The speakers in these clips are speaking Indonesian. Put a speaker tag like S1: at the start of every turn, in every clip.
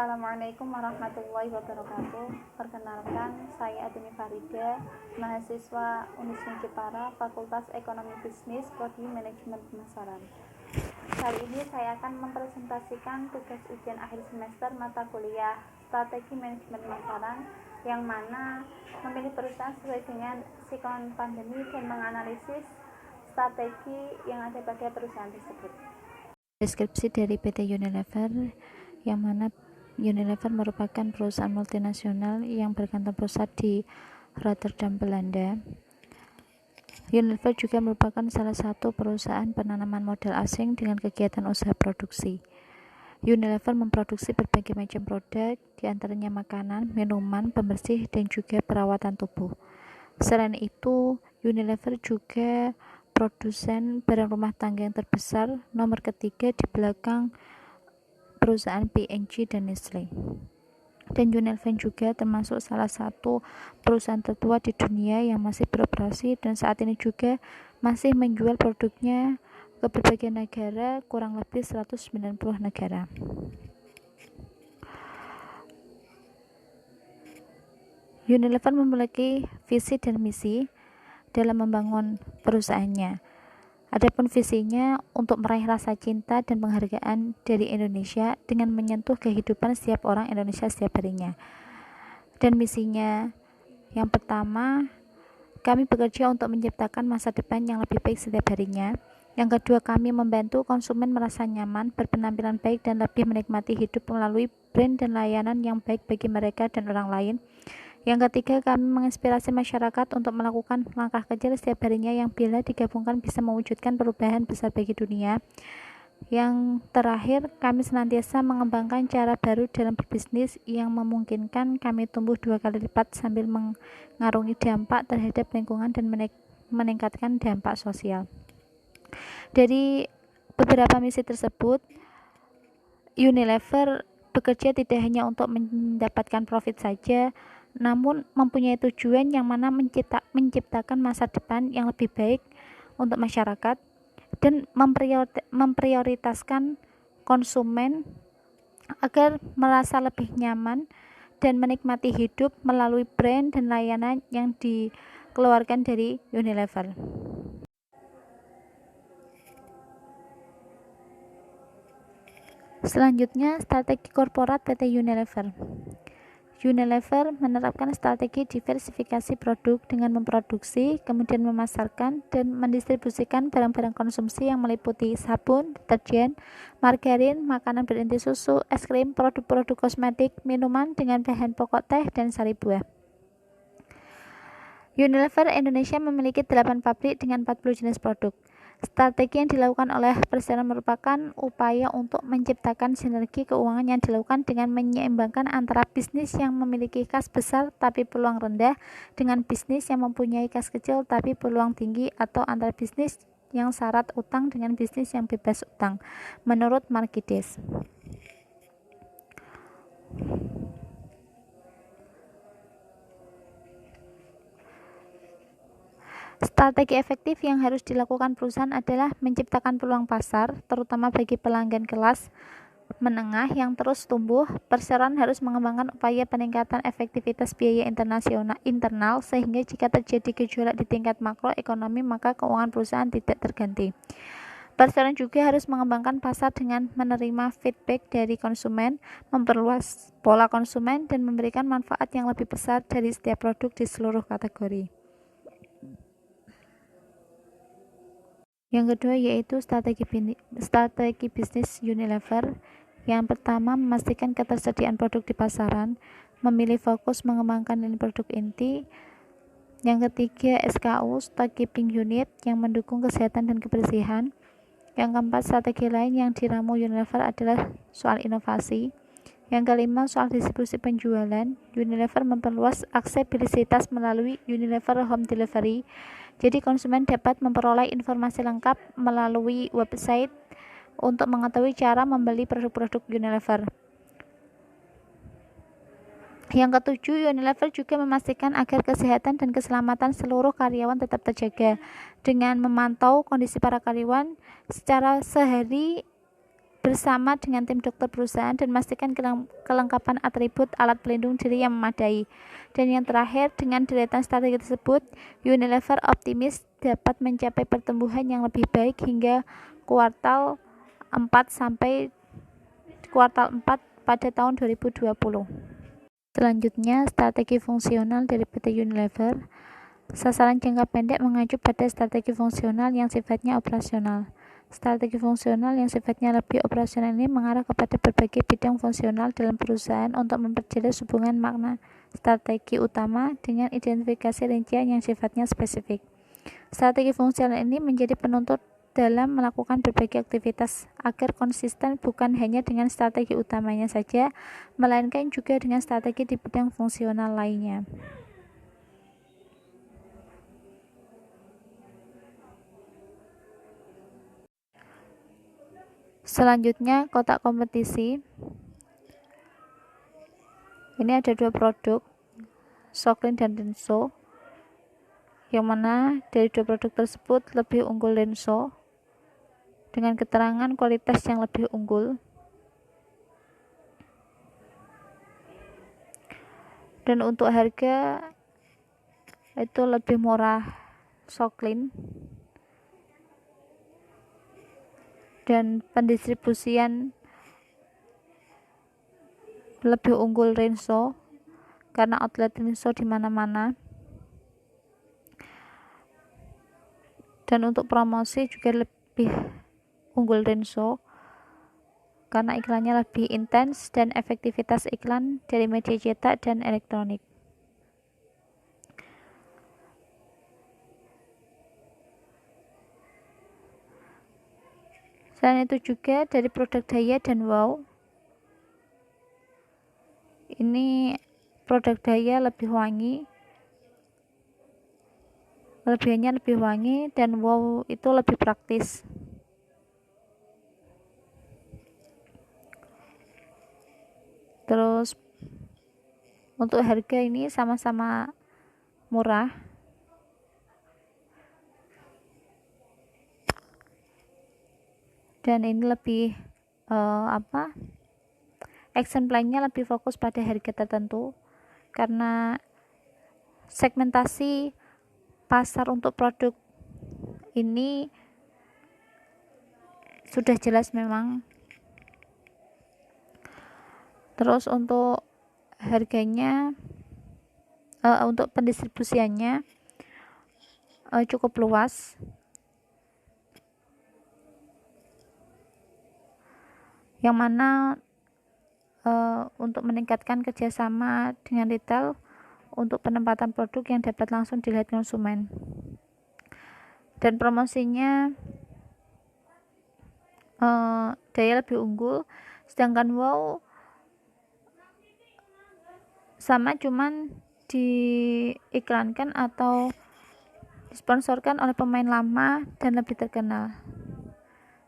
S1: Assalamualaikum warahmatullahi wabarakatuh. Perkenalkan, saya Adini Farida, mahasiswa Unisma Jepara, Fakultas Ekonomi Bisnis, Prodi Manajemen Pemasaran. Kali ini saya akan mempresentasikan tugas ujian akhir semester mata kuliah Strategi Manajemen Pemasaran, yang mana memilih perusahaan sesuai dengan sikon pandemi dan menganalisis strategi yang ada pada perusahaan tersebut.
S2: Deskripsi dari PT Unilever, yang mana Unilever merupakan perusahaan multinasional yang berkantor pusat di Rotterdam, Belanda. Unilever juga merupakan salah satu perusahaan penanaman modal asing dengan kegiatan usaha produksi. Unilever memproduksi berbagai macam produk, diantaranya makanan, minuman, pembersih, dan juga perawatan tubuh. Selain itu, Unilever juga produsen barang rumah tangga yang terbesar, nomor ketiga di belakang perusahaan P&G dan Nestle. Dan Unilever juga termasuk salah satu perusahaan tertua di dunia yang masih beroperasi dan saat ini juga masih menjual produknya ke berbagai negara, kurang lebih 190 negara. Unilever memiliki visi dan misi dalam membangun perusahaannya. Adapun visinya untuk meraih rasa cinta dan penghargaan dari Indonesia dengan menyentuh kehidupan setiap orang Indonesia setiap harinya. Dan misinya yang pertama, kami bekerja untuk menciptakan masa depan yang lebih baik setiap harinya. Yang kedua, kami membantu konsumen merasa nyaman, berpenampilan baik, dan lebih menikmati hidup melalui brand dan layanan yang baik bagi mereka dan orang lain. Yang ketiga, kami menginspirasi masyarakat untuk melakukan langkah kecil setiap harinya yang bila digabungkan bisa mewujudkan perubahan besar bagi dunia. Yang terakhir, kami senantiasa mengembangkan cara baru dalam berbisnis yang memungkinkan kami tumbuh 2 kali lipat sambil mengarungi dampak terhadap lingkungan dan meningkatkan dampak sosial. Dari beberapa misi tersebut, Unilever bekerja tidak hanya untuk mendapatkan profit saja, namun mempunyai tujuan yang mana menciptakan masa depan yang lebih baik untuk masyarakat dan memprioritaskan konsumen agar merasa lebih nyaman dan menikmati hidup melalui brand dan layanan yang dikeluarkan dari Unilever. Selanjutnya, strategi korporat PT Unilever. Unilever menerapkan strategi diversifikasi produk dengan memproduksi, kemudian memasarkan, dan mendistribusikan barang-barang konsumsi yang meliputi sabun, deterjen, margarin, makanan berinti susu, es krim, produk-produk kosmetik, minuman dengan bahan pokok teh, dan sari buah. Unilever Indonesia memiliki 8 pabrik dengan 40 jenis produk. Strategi yang dilakukan oleh perusahaan merupakan upaya untuk menciptakan sinergi keuangan yang dilakukan dengan menyeimbangkan antara bisnis yang memiliki kas besar tapi peluang rendah dengan bisnis yang mempunyai kas kecil tapi peluang tinggi, atau antara bisnis yang syarat utang dengan bisnis yang bebas utang, menurut Markides. Strategi efektif yang harus dilakukan perusahaan adalah menciptakan peluang pasar, terutama bagi pelanggan kelas menengah yang terus tumbuh. Perusahaan harus mengembangkan upaya peningkatan efektivitas biaya internal sehingga jika terjadi gejolak di tingkat makroekonomi maka keuangan perusahaan tidak terganti. Perusahaan juga harus mengembangkan pasar dengan menerima feedback dari konsumen, memperluas pola konsumen, dan memberikan manfaat yang lebih besar dari setiap produk di seluruh kategori. Yang kedua yaitu strategi bisnis Unilever. Yang pertama, memastikan ketersediaan produk di pasaran, memilih fokus mengembangkan lini produk inti. Yang ketiga, SKU, Stock Keeping Unit, yang mendukung kesehatan dan kebersihan. Yang keempat, strategi lain yang diramu Unilever adalah soal inovasi. Yang kelima, soal distribusi penjualan. Unilever memperluas aksesibilitas melalui Unilever Home Delivery. Jadi konsumen dapat memperoleh informasi lengkap melalui website untuk mengetahui cara membeli produk-produk Unilever. Yang ketujuh, Unilever juga memastikan agar kesehatan dan keselamatan seluruh karyawan tetap terjaga dengan memantau kondisi para karyawan secara bersama dengan tim dokter perusahaan dan memastikan kelengkapan atribut alat pelindung diri yang memadai. Dan yang terakhir, dengan deretan strategi tersebut, Unilever optimis dapat mencapai pertumbuhan yang lebih baik hingga kuartal 4 pada tahun 2020. Selanjutnya, strategi fungsional dari PT Unilever. Sasaran jangka pendek mengacu pada strategi fungsional yang sifatnya operasional. Strategi fungsional yang sifatnya lebih operasional ini mengarah kepada berbagai bidang fungsional dalam perusahaan untuk memperjelas hubungan makna strategi utama dengan identifikasi rincian yang sifatnya spesifik. Strategi fungsional ini menjadi penuntut dalam melakukan berbagai aktivitas agar konsisten bukan hanya dengan strategi utamanya saja, melainkan juga dengan strategi di bidang fungsional lainnya. Selanjutnya, kotak kompetisi. Ini ada dua produk, Soclean dan Renso, yang mana dari dua produk tersebut lebih unggul Renso dengan keterangan kualitas yang lebih unggul. Dan untuk harga itu lebih murah Soclean, dan pendistribusian lebih unggul Renso karena outlet Renso di mana-mana. Dan untuk promosi juga lebih unggul Renso karena iklannya lebih intens dan efektivitas iklan dari media cetak dan elektronik. Selain itu juga dari produk Daya dan Wow. Ini produk Daya lebih wangi, kelebihannya lebih wangi, dan Wow itu lebih praktis. Terus untuk harga ini sama-sama murah. Dan ini lebih action plan-nya lebih fokus pada harga tertentu karena segmentasi pasar untuk produk ini sudah jelas memang. Terus untuk harganya, untuk pendistribusiannya cukup luas, yang mana untuk meningkatkan kerjasama dengan retail untuk penempatan produk yang dapat langsung dilihat konsumen. Dan promosinya Daya lebih unggul, sedangkan Wow sama, cuman diiklankan atau disponsorkan oleh pemain lama dan lebih terkenal,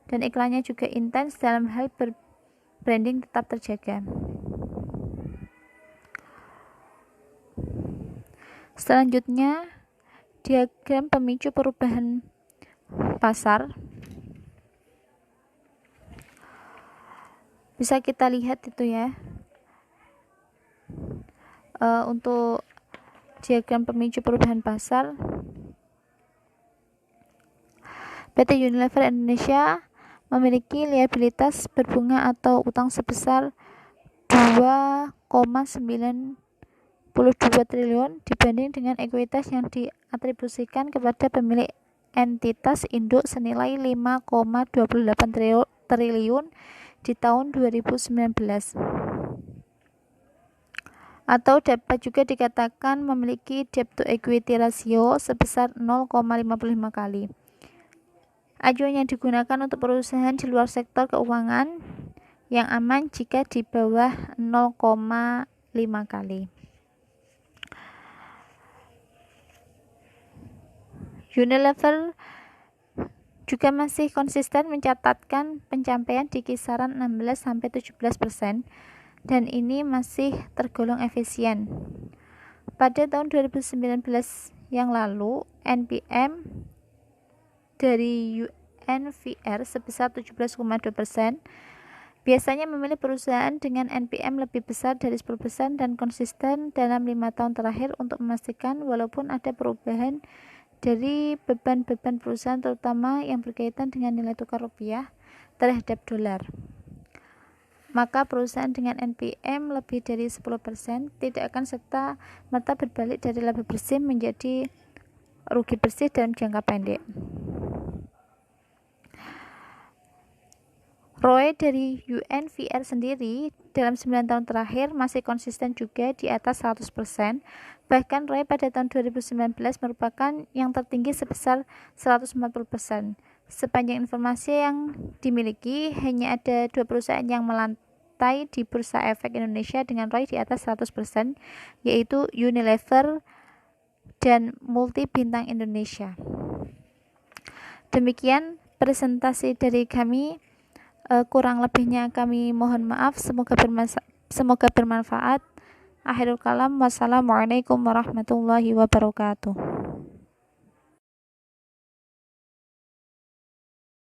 S2: dan iklannya juga intens dalam hal branding tetap terjaga. Selanjutnya, diagram pemicu perubahan pasar. Bisa kita lihat itu ya, untuk diagram pemicu perubahan pasar, PT Unilever Indonesia memiliki liabilitas berbunga atau utang sebesar 2,92 triliun dibanding dengan ekuitas yang diatribusikan kepada pemilik entitas induk senilai 5,28 triliun di tahun 2019. Atau dapat juga dikatakan memiliki debt to equity ratio sebesar 0,55 kali. Acuan yang digunakan untuk perusahaan di luar sektor keuangan yang aman jika di bawah 0,5 kali. Unilever juga masih konsisten mencatatkan pencapaian di kisaran 16-17%, dan ini masih tergolong efisien. Pada tahun 2019 yang lalu, NPM dari UNVR sebesar 17,2%, biasanya memilih perusahaan dengan NPM lebih besar dari 10% dan konsisten dalam 5 tahun terakhir untuk memastikan walaupun ada perubahan dari beban-beban perusahaan terutama yang berkaitan dengan nilai tukar rupiah terhadap dolar. Maka perusahaan dengan NPM lebih dari 10% tidak akan serta-merta berbalik dari laba bersih menjadi rugi bersih dalam jangka pendek. ROE dari UNVR sendiri dalam 9 tahun terakhir masih konsisten juga di atas 100%. Bahkan ROE pada tahun 2019 merupakan yang tertinggi sebesar 140%. Sepanjang informasi yang dimiliki, hanya ada 2 perusahaan yang melantai di Bursa Efek Indonesia dengan ROE di atas 100%, yaitu Unilever dan Multi Bintang Indonesia. Demikian presentasi dari kami. Kurang lebihnya kami mohon maaf. Semoga bermanfaat. Akhirul kalam. Wassalamualaikum warahmatullahi wabarakatuh.